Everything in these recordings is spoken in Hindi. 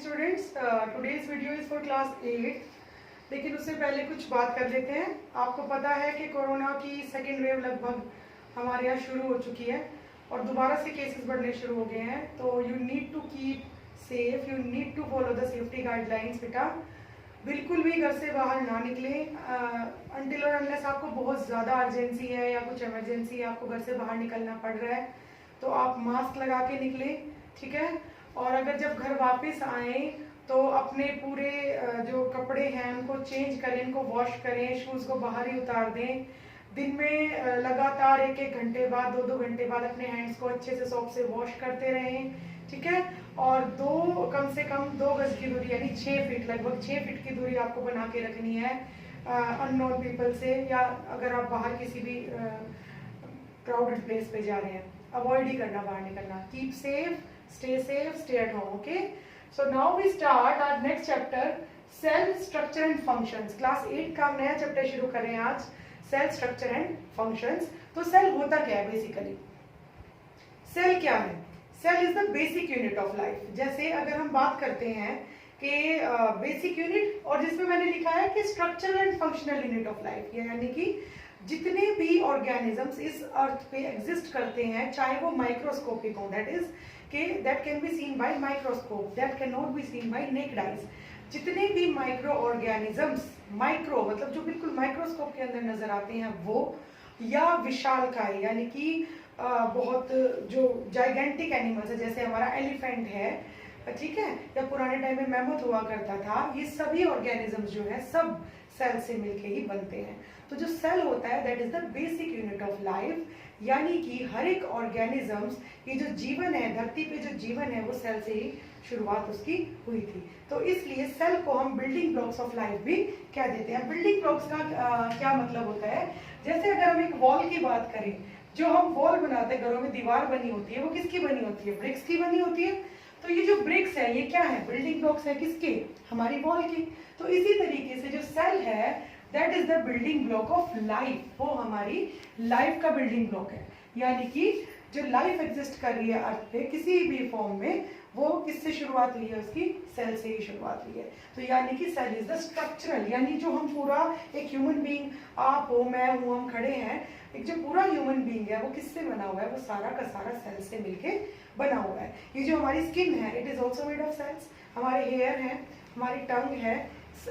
Students, today's video is for class 8। लेकिन उससे पहले कुछ बात कर लेते हैं। आपको पता है कि कोरोना की सेकेंड वेव लगभग हमारे यहाँ शुरू हो चुकी है और दोबारा से केसेस बढ़ने शुरू हो गए हैं। तो you need to keep safe, you need to follow the safety guidelines. बेटा बिल्कुल भी घर से बाहर ना निकलें अनटिल और अनलेस आपको बहुत ज़्यादा अर्जेंसी है या कुछ इमरजेंसी है, आपको घर से बाहर निकलना पड़ रहा है तो आप मास्क लगा के निकलें, ठीक है। और अगर जब घर वापस आए तो अपने पूरे जो कपड़े हैं उनको चेंज करें, इनको वॉश करें, शूज़ को बाहर ही उतार दें। दिन में लगातार 1-1 घंटे बाद, 2-2 घंटे बाद अपने हैंड्स को अच्छे से सोप से वॉश करते रहें, ठीक है। और कम से कम 2 गज की दूरी यानी 6 फीट, लगभग 6 फीट की दूरी आपको बना के रखनी है अननोन पीपल से, या अगर आप बाहर किसी भी क्राउडेड प्लेस पे जा रहे हैं अवॉइड ही करना बाहर निकलना। Keep safe, stay safe, stay at home. Okay, so now we start our next chapter, cell structure and functions. Class 8 का नया चैप्टर शुरू कर रहे हैं आज, सेल स्ट्रक्चर एंड फंक्शंस। तो सेल होता क्या है बेसिकली? सेल क्या है? Cell is the basic unit of life. जैसे अगर हम बात करते हैं कि बेसिक यूनिट, और जिसमें मैंने लिखा है कि structural and functional unit of life, यानी कि जितने भी ऑर्गेनिजम्स इस अर्थ पे एग्जिस्ट करते हैं, चाहे वो माइक्रोस्कोपिक हो, that can be seen by microscope, that cannot be seen by naked eyes। जितने भी माइक्रो ऑर्गेनिजम्स, माइक्रो मतलब जो बिल्कुल माइक्रोस्कोप के अंदर नजर आते हैं वो, या विशालकाय यानी कि बहुत जो जाइगेंटिक एनिमल्स है, जैसे हमारा एलिफेंट है, ठीक है, या पुराने टाइम में मैमथ हुआ करता था, ये सभी ऑर्गेनिजम्स जो है सब सेल से मिलके ही बनते हैं। तो जो सेल होता है that is the basic unit of life, यानी कि हर एक ऑर्गेनिजम्स, ये जो जीवन है, धरती पे जो जीवन है वो सेल से ही शुरुआत उसकी हुई थी। तो इसलिए सेल को हम बिल्डिंग ब्लॉक्स ऑफ लाइफ भी कह देते हैं। बिल्डिंग ब्लॉक्स का क्या मतलब होता है? जैसे अगर हम एक वॉल की बात करें, जो हम वॉल बनाते हैं, घरों में दीवार बनी होती है, वो किसकी बनी होती है? ब्रिक्स की बनी होती है। तो ये जो ब्रिक्स है ये क्या है? बिल्डिंग ब्लॉक्स है किसके? हमारी वॉल की। तो इसी तरीके से जो सेल है that is the building block of life, वो हमारी लाइफ का बिल्डिंग ब्लॉक है। यानी कि जो लाइफ एग्जिस्ट कर रही है अर्थ पे किसी भी फॉर्म में, वो किससे शुरुआत हुई है? उसकी सेल से ही शुरुआत हुई है। तो यानी कि सेल इज द स्ट्रक्चरल, यानी जो हम पूरा एक ह्यूमन बीइंग, आप हो, मैं हूँ, हम खड़े हैं, एक जो पूरा ह्यूमन बीइंग है वो किससे बना हुआ है? वो सारा का सारा सेल से मिलके बना हुआ है। ये जो हमारी स्किन है it is also made of cells, हमारे हेयर है, हमारी टंग है,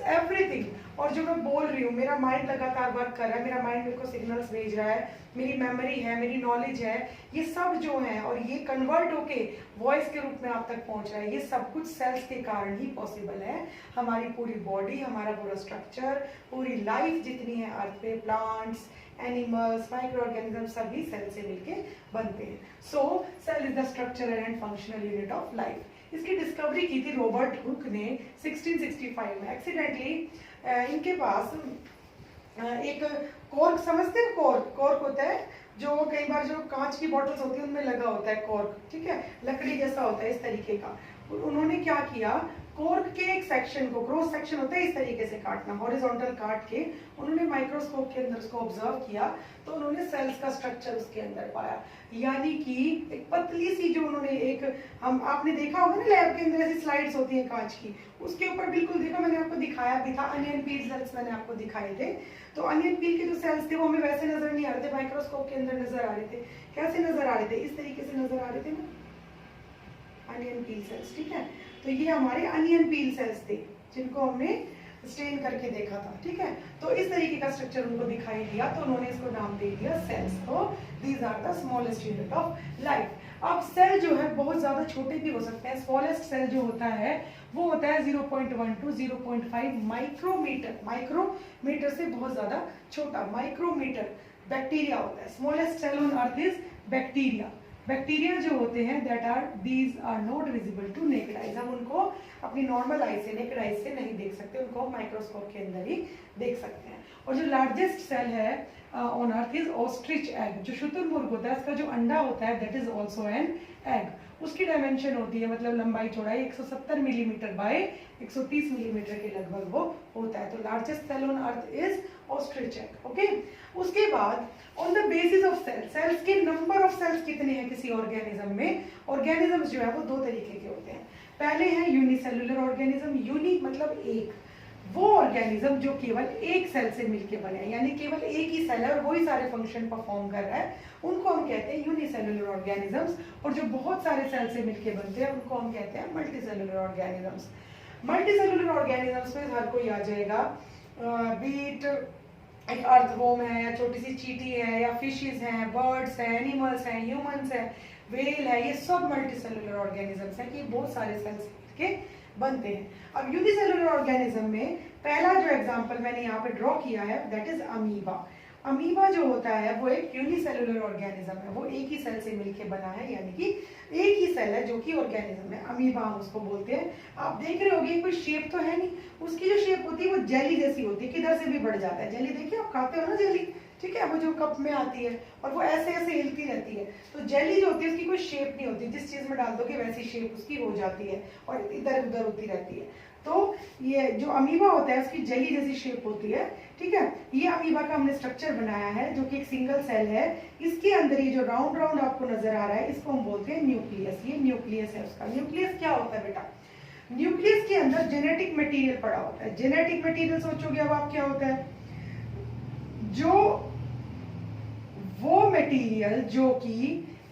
एवरीथिंग। और जो मैं बोल रही हूँ, मेरा माइंड लगातार वर्क कर रहा है, मेरा माइंड मेरे को सिग्नल्स भेज रहा है, मेरी मेमोरी है, मेरी नॉलेज है, ये सब जो है, और ये कन्वर्ट होके वॉइस के रूप में आप तक पहुंच रहा है, ये सब कुछ सेल्स के कारण ही पॉसिबल है। हमारी पूरी बॉडी, हमारा पूरा स्ट्रक्चर, पूरी लाइफ जितनी है अर्थ पे, प्लांट्स, एनिमल्स, माइक्रो ऑर्गेनिज्म, सभी सेल से मिलके बनते हैं। So cell is the structural and functional unit of life. इसकी डिस्कवरी की थी रॉबर्ट हुक ने 1665 में। एक्सीडेंटली इनके पास एक कॉर्क, समझते हैं कॉर्क होता है जो कई बार जो कांच की बॉटल्स होती है उनमें लगा होता है कॉर्क, ठीक है, लकड़ी जैसा होता है इस तरीके का। उन्होंने क्या किया, कॉर्क के एक सेक्शन को, क्रॉस सेक्शन होता है इस तरीके से काटना, हॉरिजॉन्टल काट के उन्होंने माइक्रोस्कोप के अंदर उसको ऑब्जर्व किया तो उन्होंने सेल्स का स्ट्रक्चर उसके अंदर पाया। यानी कि एक पतली सी जो उन्होंने एक, हम आपने देखा होगा ना लैब के अंदर ऐसी स्लाइड्स होती है कांच की, उसके ऊपर बिल्कुल देखो, मैंने आपको दिखाया भी था, अनियन पील सेल्स मैंने आपको दिखाए थे। तो अनियन पील के जो सेल्स थे वो हमें वैसे नजर नहीं आ रहे थे, माइक्रोस्कोप के अंदर नजर आ रहे थे। कैसे नजर आ रहे थे? इस तरीके से नजर आ रहे थे ना, अनियन पील सेल्स, ठीक है। तो ये हमारे अनियन पील सेल्स थे जिनको हमने स्टेन करके देखा था, ठीक है। तो इस तरीके का स्ट्रक्चर उनको दिखाई दिया तो उन्होंने इसको नाम दे दिया सेल्स। तो these are the smallest unit of life. अब सेल जो है बहुत ज्यादा छोटे भी हो सकते हैं। स्मॉलेस्ट सेल जो होता है वो होता है 0.1 to 0.5 माइक्रोमीटर। माइक्रोमीटर से बहुत ज्यादा छोटा माइक्रोमीटर बैक्टीरिया होता है। Smallest cell on earth is bacteria. Bacteria जो होते हैं these are not visible to naked eyes. हम उनको अपनी नॉर्मल आई से, नेकेड आइज से नहीं देख सकते, उनको माइक्रोस्कोप के अंदर ही देख सकते हैं। और जो लार्जेस्ट सेल है on earth is ostrich egg. जो शुतुरमुर्ग होता है उसका जो अंडा होता है that is also an egg. उसकी डायमेंशन होती है, मतलब लंबाई चौड़ाई 170 मिलीमीटर बाय 130 मिलीमीटर के लगभग वो होता है। तो largest cell on earth is ostrich egg. Okay, उसके बाद on the basis of cells के नंबर ऑफ सेल्स कितने हैं किसी ऑर्गेनिज्म में? ऑर्गेनिज्म जो है वो 2 तरीके के होते हैं। पहले है यूनिसेलुलर ऑर्गेनिज्म। यूनि मतलब एक, वो ऑर्गेनिज्म जो केवल एक सेल से मिलके बने हैं, यानी केवल एक ही सेल है और वही सारे फंक्शन परफॉर्म कर रहा है, उनको हम कहते हैं यूनिसेलुलर ऑर्गेनिजम्स। और जो बहुत सारे सेल से मिलके बनते हैं उनको हम कहते हैं मल्टीसेलुलर ऑर्गेनिजम्स। मल्टीसेलुलर ऑर्गेनिजम्स में हर कोई आ जाएगा, बीट एक अर्थवॉर्म है या छोटी सी चींटी है या फिशेस हैं, बर्ड्स हैं, एनिमल्स हैं, ह्यूमंस हैं, वेल है, ये सब मल्टीसेलुलर ऑर्गेनिजम्स हैं कि बहुत सारे सेल्स के बनते हैं। अब यूनिसेलुलर ऑर्गेनिज्म में पहला जो एग्जांपल मैंने यहाँ पे ड्रॉ किया है दैट इज अमीबा। अमीबा जो होता है वो एक यूनिसेलुलर ऑर्गेनिज्म है, वो एक ही सेल से मिलके बना है, यानी कि एक ही सेल है जो कि ऑर्गेनिज्म है, अमीबा हम उसको बोलते हैं। आप देख रहे होंगे कोई शेप तो है नहीं, उसकी जो शेप होती है वो जेली जैसी होती है, किधर से भी बढ़ जाता है। जेली देखिए, आप खाते हो ना जेली, ठीक है, वो जो कप में आती है और वो ऐसे ऐसे हिलती रहती है। तो जेली जो होती है उसकी कोई शेप नहीं होती, जिस चीज में डाल दोगे वैसी शेप उसकी हो जाती है और इधर उधर होती रहती है। तो ये जो अमीबा होता है उसकी जेली जैसी शेप होती है, ठीक है। ये अमीबा का हमने स्ट्रक्चर बनाया है जो कि एक सिंगल सेल है। इसके अंदर ये जो राउंड राउंड आपको नजर आ रहा है इसको हम बोलते हैं न्यूक्लियस। ये न्यूक्लियस है उसका। न्यूक्लियस क्या होता है बेटा? न्यूक्लियस के अंदर जेनेटिक मटेरियल पड़ा होता है। जेनेटिक मटेरियल सोचोगे अब आप क्या होता है? जो वो मटेरियल जो कि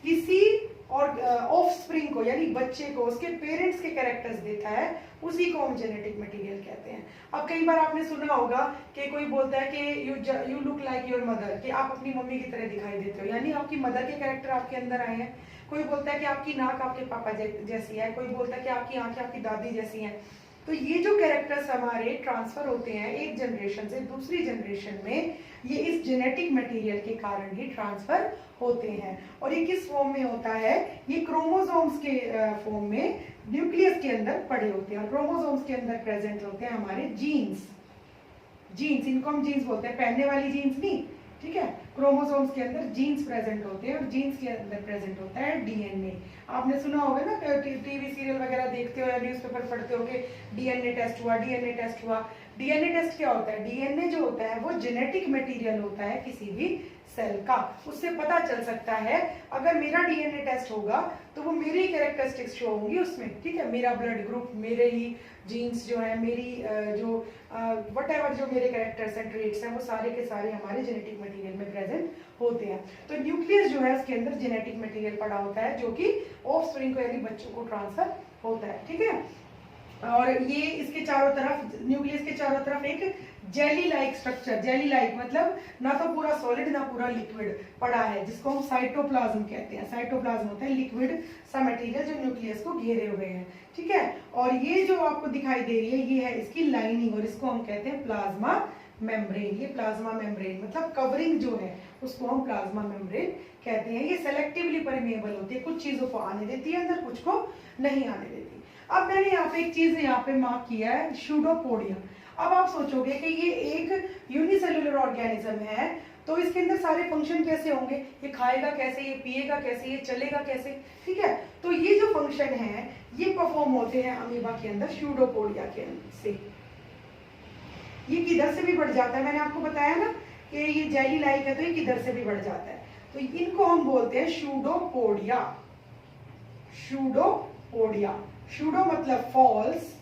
किसी और ऑफस्प्रिंग को यानी बच्चे को उसके पेरेंट्स के कैरेक्टर्स देता है, उसी को हम जेनेटिक मटेरियल कहते हैं। अब कई बार आपने सुना होगा कि कोई बोलता है कि you look like your mother, कि आप अपनी मम्मी की तरह दिखाई देते हो, यानी आपकी मदर के कैरेक्टर आपके अंदर आए हैं। कोई बोलता है कि आपकी नाक आपके पापा जैसी है, कोई बोलता है कि आपकी आंखें आपकी दादी जैसी हैं। तो ये जो कैरेक्टर्स हमारे ट्रांसफर होते हैं एक जनरेशन से दूसरी जनरेशन में, ये इस जेनेटिक मटेरियल के कारण ही ट्रांसफर होते हैं। और ये किस फॉर्म में होता है? ये क्रोमोसोम्स के फॉर्म में न्यूक्लियस के अंदर पड़े होते हैं और क्रोमोसोम्स के अंदर प्रेजेंट होते हैं हमारे जीन्स। जीन्स, इनको हम जीन्स बोलते हैं, पहनने वाली जीन्स नहीं, ठीक है। क्रोमोसोम्स के अंदर जीन्स प्रेजेंट होते हैं और जीन्स के अंदर प्रेजेंट होता है डीएनए। आपने सुना होगा ना, टीवी सीरियल वगैरह देखते हो या न्यूज़पेपर पढ़ते हो कि डीएनए टेस्ट हुआ, डीएनए टेस्ट हुआ। डीएनए टेस्ट क्या होता है? डीएनए जो होता है वो जेनेटिक मटेरियल होता है किसी भी सेल का। उससे पता चल सकता है, अगर मेरा डीएनए टेस्ट होगा तो वो मेरी कैरेक्टरिस्टिक्स शो होंगी उसमें, ठीक है। मेरा ब्लड ग्रुप, मेरे ही जीन्स जो है, मेरी जो व्हाटएवर जो मेरे कैरेक्टर्स हैं, ट्रेट्स हैं, वो सारे के सारे हमारे जेनेटिक मटेरियल में प्रेजेंट होते हैं। तो न्यूक्लियस जो है उसके अंदर जेनेटिक मटेरियल पड़ा होता है जो कि ऑफस्प्रिंग को यानी बच्चों को ट्रांसफर होता है, ठीक है। और ये इसके चारों तरफ, न्यूक्लियस के चारों तरफ एक jelly like structure, jelly like मतलब ना तो पूरा सॉलिड ना पूरा लिक्विड पड़ा है, जिसको हम साइटोप्लाज्म कहते हैं। साइटोप्लाज्म होता है लिक्विड सा मटेरियल जो न्यूक्लियस को घेरे हुए है, ठीक है। और ये जो आपको दिखाई दे रही है ये है इसकी लाइनिंग और इसको हम कहते हैं प्लाज्मा मेम्ब्रेन। ये प्लाज्मा मेम्ब्रेन मतलब कवरिंग जो है उसको हम प्लाज्मा मेम्ब्रेन कहते हैं। ये सेलेक्टिवली परमेएबल होती है, कुछ चीजों को आने देती है अंदर, कुछ को नहीं आने देती। अब मैंने यहाँ पे एक चीज यहाँ पे मार्क किया है, सूडोपोडिया। अब आप सोचोगे कि ये एक यूनिसेलुलर ऑर्गेनिज्म है तो इसके अंदर सारे फंक्शन कैसे होंगे? ये खाएगा कैसे, ये पिएगा कैसे, ये चलेगा कैसे, ठीक है। तो ये जो फंक्शन है ये परफॉर्म होते हैं अमीबा के अंदर सूडोपोडिया के अंदर से। ये किधर से भी बढ़ जाता है, मैंने आपको बताया ना कि ये जेली लाइक है तो ये किधर से भी बढ़ जाता है। तो इनको हम बोलते हैं सूडोपोडिया। सूडोपोडिया, सूडो मतलब फॉल्स,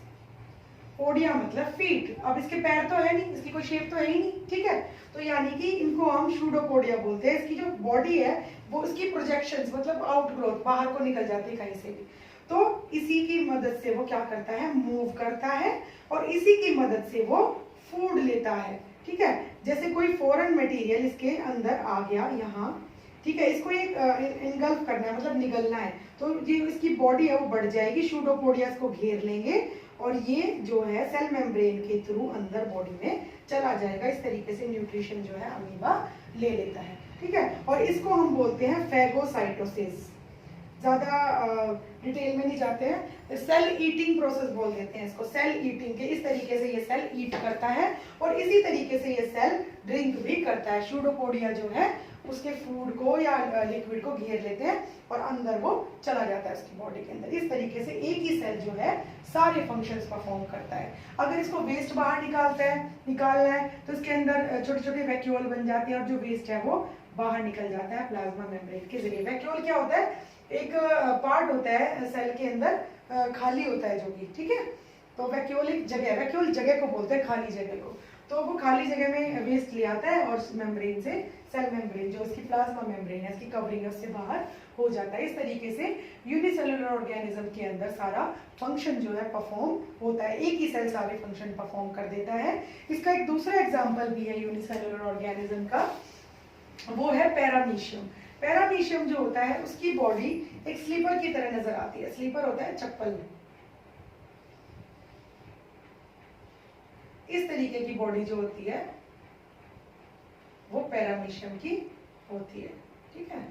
पोडिया मतलब फीट। अब इसके पैर तो है नहीं, इसकी कोई शेप तो है ही नहीं, ठीक है। तो यानी कि इनको हम सूडोपोडिया बोलते हैं। इसकी जो बॉडी है वो इसकी प्रोजेक्शंस मतलब आउटग्रोथ बाहर को निकल जाती है कहीं से भी। तो इसी की मदद से वो क्या करता है? मूव करता है और इसी की मदद से वो फूड लेता है, ठीक है। जैसे कोई फॉरेन मटेरियल इसके अंदर आ गया यहाँ, ठीक है, इसको एक इनगल्फ करना है मतलब निगलना है, तो ये इसकी बॉडी है वो बढ़ जाएगी, सूडोपोडिया को घेर लेंगे और ये जो है सेल मेम्ब्रेन के थ्रू अंदर बॉडी में चला जाएगा। इस तरीके से न्यूट्रिशन जो है अमीबा ले लेता है, ठीक है। और इसको हम बोलते हैं फेगोसाइटोसिस। ज्यादा डिटेल में नहीं जाते हैं, सेल ईटिंग प्रोसेस बोल देते हैं इसको, सेल ईटिंग के। इस तरीके से ये सेल ईट करता है और इसी तरीके से ये सेल ड्रिंक भी करता है। सूडोपोडिया जो है उसके फूड को या लिक्विड को घेर लेते हैं और अंदर वो चला जाता है उसकी बॉडी के अंदर। इस तरीके से एक ही सेल जो है सारे फंक्शंस परफॉर्म करता है। अगर इसको वेस्ट बाहर निकालना है तो इसके अंदर छोटे छोटे वैक्यूल बन जाते हैं और जो वेस्ट है वो बाहर निकल जाता है प्लाज्मा मेम्ब्रेन के जरिए। वैक्यूल क्या होता है? एक पार्ट होता है सेल के अंदर खाली होता है जो कि, ठीक है। तो वैक्यूल एक जगह, वैक्यूल जगह को बोलते हैं, खाली जगह को। तो वो खाली जगह में वेस्ट ले आता है और मेम्ब्रेन से सेल मेम्ब्रेन जो इसकी प्लाज्मा मेम्ब्रेन है, इसकी कवरिंग है, उससे बाहर हो जाता है। इस तरीके से यूनिसेलुलर ऑर्गेनिज्म के अंदर सारा फंक्शन जो है परफॉर्म होता है, एक ही सेल सारे फंक्शन परफॉर्म कर देता है। इसका एक दूसरा एग्जाम्पल भी है यूनिसेलुलर ऑर्गेनिज्म का, वो है पैरामीशियम। पैरामीशियम जो होता है उसकी बॉडी एक स्लीपर की तरह नजर आती है। स्लीपर होता है चप्पल, इस तरीके की बॉडी जो होती है वो पैरामीशियम की होती है, ठीक है।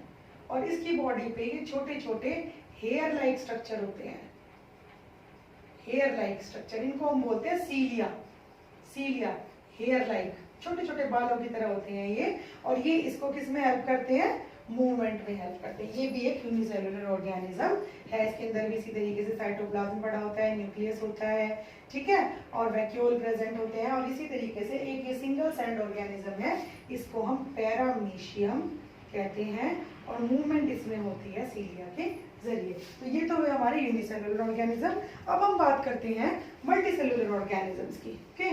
और इसकी बॉडी पे ये छोटे छोटे हेयर लाइक स्ट्रक्चर होते हैं, हेयर लाइक स्ट्रक्चर, इनको हम बोलते हैं सीलिया। सीलिया हेयर लाइक छोटे छोटे बालों की तरह होते हैं ये, और ये इसको किस में हेल्प करते हैं, मूवमेंट में हेल्प करते हैं। ये भी एक यूनिसेलुलर ऑर्गेनिज्म है। इसके अंदर भी इसी तरीके से साइटोप्लाज्म पड़ा होता है, न्यूक्लियस होता है, ठीक है, और वैक्यूल प्रेजेंट होते हैं। और इसी तरीके से एक ये सिंगल सेल्ड ऑर्गेनिज्म है, इसको हम पैरामीशियम कहते हैं, और मूवमेंट इसमें होती है सीलिया के जरिए। तो ये तो है हमारे यूनिसेलुलर ऑर्गेनिज्म। अब हम बात करते हैं मल्टीसेलुलर ऑर्गेनिजम्स की, ओके।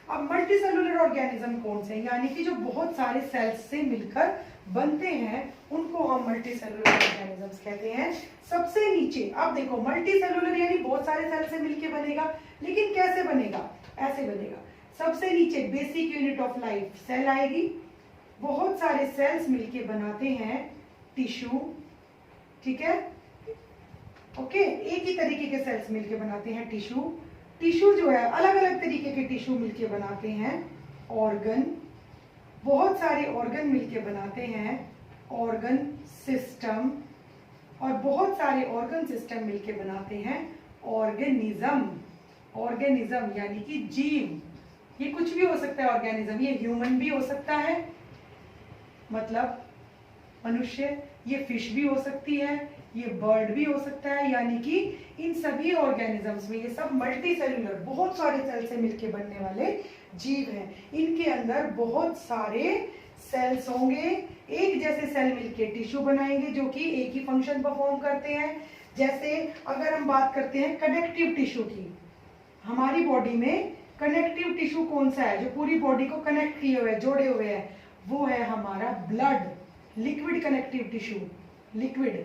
अब मल्टीसेलुलर ऑर्गेनिज्म कौन से हैं, यानी कि जो बहुत सारे सेल्स से मिलकर बनते हैं, उनको हम मल्टीसेलुलर ऑर्गेनिजम्स कहते हैं। सबसे नीचे अब देखो, मल्टीसेलुलर यानी बहुत सारे सेल से मिलके बनेगा, लेकिन कैसे बनेगा, ऐसे बनेगा। सबसे नीचे basic unit of life cell आएगी, बहुत सारे सेल्स मिलके बनाते हैं टिश्यू, ठीक है, ओके। एक ही तरीके के सेल्स मिलके बनाते हैं टिश्यू। टिश्यू जो है अलग अलग तरीके के टिश्यू मिलके बनाते हैं ऑर्गन, बहुत सारे ऑर्गन मिलके बनाते हैं ऑर्गन सिस्टम, और बहुत सारे ऑर्गन सिस्टम मिलके बनाते हैं ऑर्गेनिज्म। ऑर्गेनिज्म यानी कि जीव, ये कुछ भी हो सकता है ऑर्गेनिज्म, ये ह्यूमन भी हो सकता है, मतलब मनुष्य, ये फिश भी हो सकती है, ये बर्ड भी हो सकता है, यानी कि इन सभी ऑर्गेनिजम्स में ये सब मल्टी सेलुलर, बहुत सारे सेल से मिलके बनने वाले जीव हैं। इनके अंदर बहुत सारे सेल्स होंगे, एक जैसे सेल मिलके टिश्यू बनाएंगे जो कि एक ही फंक्शन परफॉर्म करते हैं। जैसे अगर हम बात करते हैं कनेक्टिव टिश्यू की, हमारी बॉडी में कनेक्टिव टिश्यू कौन सा है जो पूरी बॉडी को कनेक्ट किए हुए, जोड़े हुए है, वो है हमारा blood. Liquid connective tissue, liquid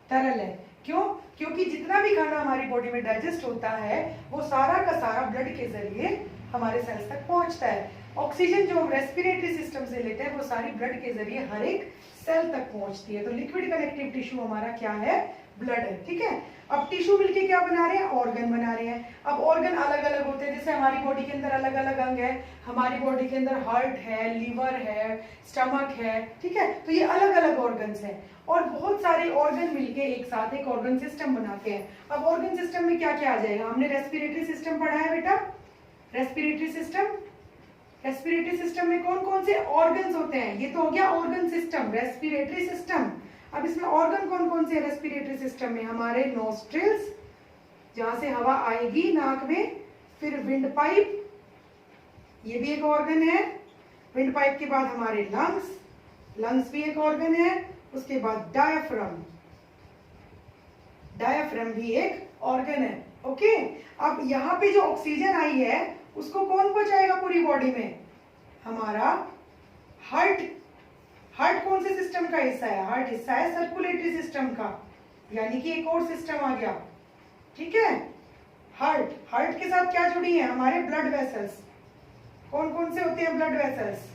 तरल है, क्यों, क्योंकि जितना भी खाना हमारी बॉडी में डाइजेस्ट होता है वो सारा का सारा ब्लड के जरिए हमारे सेल्स तक पहुंचता है। ऑक्सीजन जो हम रेस्पिरेटरी सिस्टम से लेते हैं वो सारी ब्लड के जरिए हर एक सेल तक पहुंचती है। तो लिक्विड कनेक्टिव टिश्यू हमारा क्या है, ब्लड है, ठीक है। अब टिश्यू मिलके क्या बना रहे हैं, ऑर्गन बना रहे हैं। अब ऑर्गन अलग अलग होते हैं, जैसे हमारी बॉडी के अंदर अलग अलग अंग है, हमारी बॉडी के अंदर हार्ट है, लीवर है, स्टमक है, ठीक है। तो ये अलग अलग ऑर्गन्स हैं, और बहुत सारे ऑर्गन मिलके एक साथ एक ऑर्गन सिस्टम बनाते हैं। अब ऑर्गन सिस्टम में क्या क्या आ जाएगा, हमने रेस्पिरेटरी सिस्टम पढ़ा है बेटा, रेस्पिरेटरी सिस्टम। रेस्पिरेटरी सिस्टम में कौन कौन से ऑर्गन्स होते हैं, ये तो हो गया ऑर्गन सिस्टम, रेस्पिरेटरी सिस्टम। अब इसमें ऑर्गन कौन कौन से रेस्पिरेटरी सिस्टम में, हमारे नोस्ट्रिल्स, जहां से हवा आएगी नाक में, फिर विंड पाइप, ये भी एक ऑर्गन है। विंड पाइप के बाद हमारे लंग्स, लंग्स भी एक ऑर्गन है। उसके बाद डायफ्राम, डायफ्राम भी एक ऑर्गन है, ओके। अब यहाँ पे जो ऑक्सीजन आई है उसको कौन पहुंचाएगा पूरी बॉडी में, हमारा हार्ट। हार्ट कौन से सिस्टम का हिस्सा है, हार्ट हिस्सा है सर्कुलेटरी सिस्टम का, यानी कि एक और सिस्टम आ गया, ठीक है। हार्ट, हार्ट के साथ क्या जुड़ी है, हमारे ब्लड वेसल्स। कौन कौन से होते हैं blood vessels,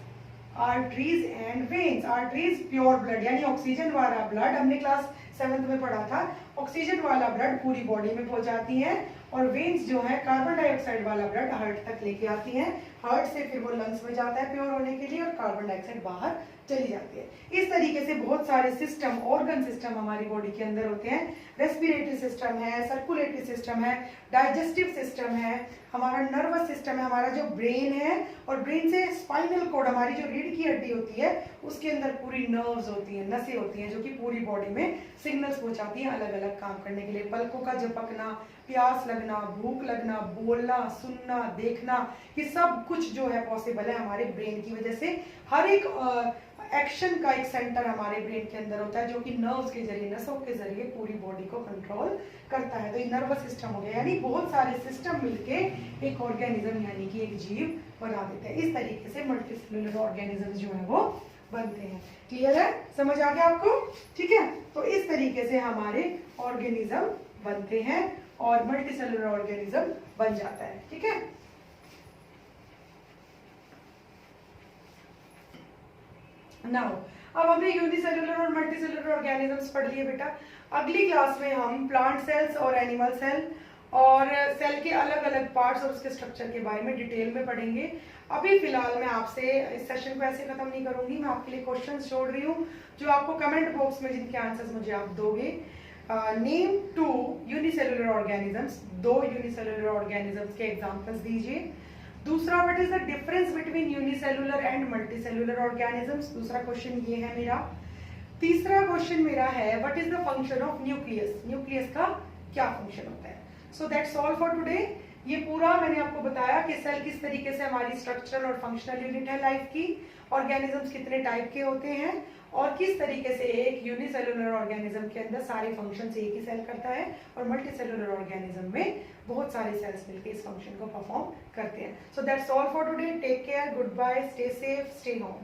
arteries and veins. Arteries pure blood यानी ऑक्सीजन वाला ब्लड, हमने क्लास 7th में पढ़ा था, ऑक्सीजन वाला ब्लड पूरी बॉडी में पहुंचाती है, और वेन्स जो है कार्बन डाइऑक्साइड वाला ब्लड हार्ट तक लेके आती है। हार्ट से फिर वो लंग्स में जाता है प्योर होने के लिए, और कार्बन डाइऑक्साइड बाहर चली जाती है। इस तरीके से बहुत सारे सिस्टम, ऑर्गन सिस्टम हमारी बॉडी के अंदर होते हैं। रेस्पिरेटरी सिस्टम है, सर्कुलेटरी सिस्टम है, डाइजेस्टिव सिस्टम है, हमारा नर्वस सिस्टम है, हमारा जो ब्रेन है, और ब्रेन से स्पाइनल कॉर्ड, हमारी जो रीढ़ की हड्डी होती है, उसके अंदर पूरी नर्व्स होती हैं, नसें होती हैं, जो कि पूरी बॉडी में सिग्नल्स पहुंचाती हैं अलग अलग काम करने के लिए। पलकों का झपकना, प्यास लगना, भूख लगना, बोलना, सुनना, देखना, ये सब कुछ जो है पॉसिबल है हमारे ब्रेन की वजह से। हर एक एक्शन का एक सेंटर हमारे ब्रेन के अंदर होता है जो कि नर्व्स के जरिए, नसों के जरिए पूरी बॉडी को कंट्रोल करता है। तो ये नर्वस सिस्टम हो गया, यानी बहुत सारे सिस्टम मिलके एक ऑर्गेनिज्म यानी कि एक जीव बना देते हैं। इस तरीके से मल्टीसेलुलर ऑर्गेनिज्म जो है वो बनते हैं। क्लियर है, समझ आ गया आपको? ठीक है, तो इस तरीके से हमारे ऑर्गेनिज्म बनते हैं और मल्टीसेलुलर ऑर्गेनिज्म बन जाता है। ठीक है, नाउ अब हमने यूनिसेलुलर और मल्टीसेलुलर ऑर्गेनिजम्स पढ़ लिए बेटा। अगली क्लास में हम प्लांट सेल्स और एनिमल सेल और सेल के अलग अलग पार्ट्स और उसके स्ट्रक्चर के बारे में डिटेल में पढ़ेंगे। अभी फिलहाल मैं आपसे इस सेशन को ऐसे खत्म नहीं करूंगी, मैं आपके लिए क्वेश्चंस छोड़ रही हूँ जो आपको कमेंट बॉक्स में जिनके आंसर्स मुझे आप दोगे। Name 2 unicellular organisms, 2 unicellular organisms के एग्जांपल्स दीजिए। दूसरा, what is the difference between unicellular and multicellular organisms, दूसरा क्वेश्चन ये है मेरा। तीसरा क्वेश्चन मेरा है what is the function of nucleus, nucleus का क्या फंक्शन होता है। सो दैट्स ऑल फॉर टुडे। ये पूरा मैंने आपको बताया कि सेल किस तरीके से हमारी स्ट्रक्चरल और फंक्शनल यूनिट है लाइफ की, ऑर्गेनिजम्स कितने टाइप के होते हैं और किस तरीके से एक यूनिसेलुलर ऑर्गेनिज्म के अंदर सारे फंक्शन एक ही सेल करता है और मल्टीसेलुलर ऑर्गेनिज्म में बहुत सारे सेल्स मिलकर इस फंक्शन को परफॉर्म करते हैं। So that's all for today. Take care, good bye, stay safe, stay home.